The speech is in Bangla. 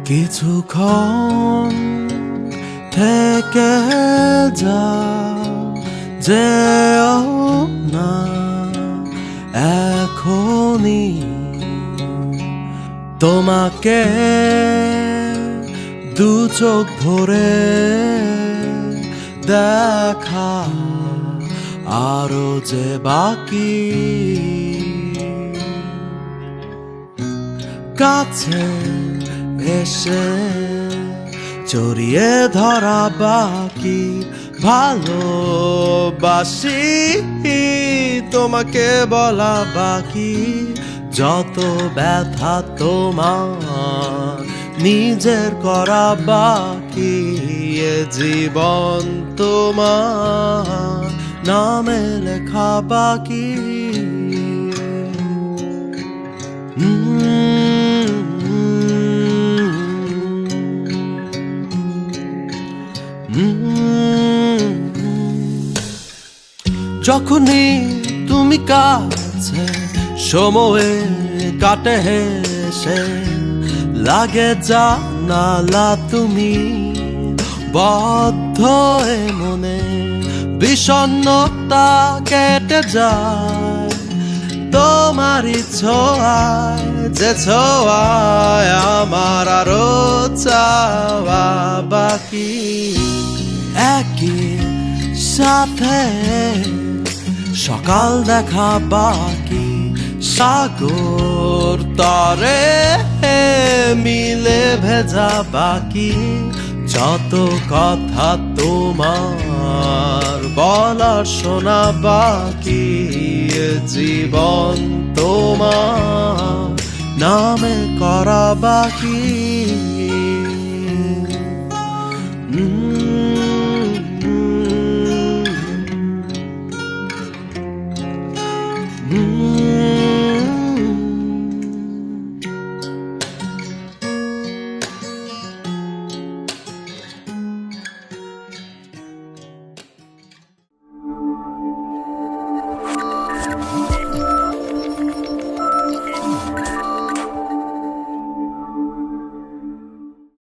কিছুক্ষণ থেকে যাও, যেও না এখনই, তোমাকে দু চোখ ভরে দেখা আরো যে বাকি। কাছে এসে জড়িয়ে ধরা বাকি, ভালোবাসি তোমাকে বলা বাকি। যত ব্যথা তোমার নিজের করা বাকি, এ জীবন তোমার নামে লেখা বাকি। যখনই তুমি কাছে, সময়ে কাটে হেসে, লাগে জানালা তুমি বদ্ধ এ মনে, বিষণ্ণতা কেটে যায় তোমারই ছোঁয়ায়, যে ছোঁয়ায় আমার আরো চাওয়া বাকি। একই সাথে সকাল দেখা বাকি, সাগর তরে মিলে ভেজা বাকি। যত কথা তোমার বলার শোনা বাকি, এ জীবন তোমার নামে করা বাকি।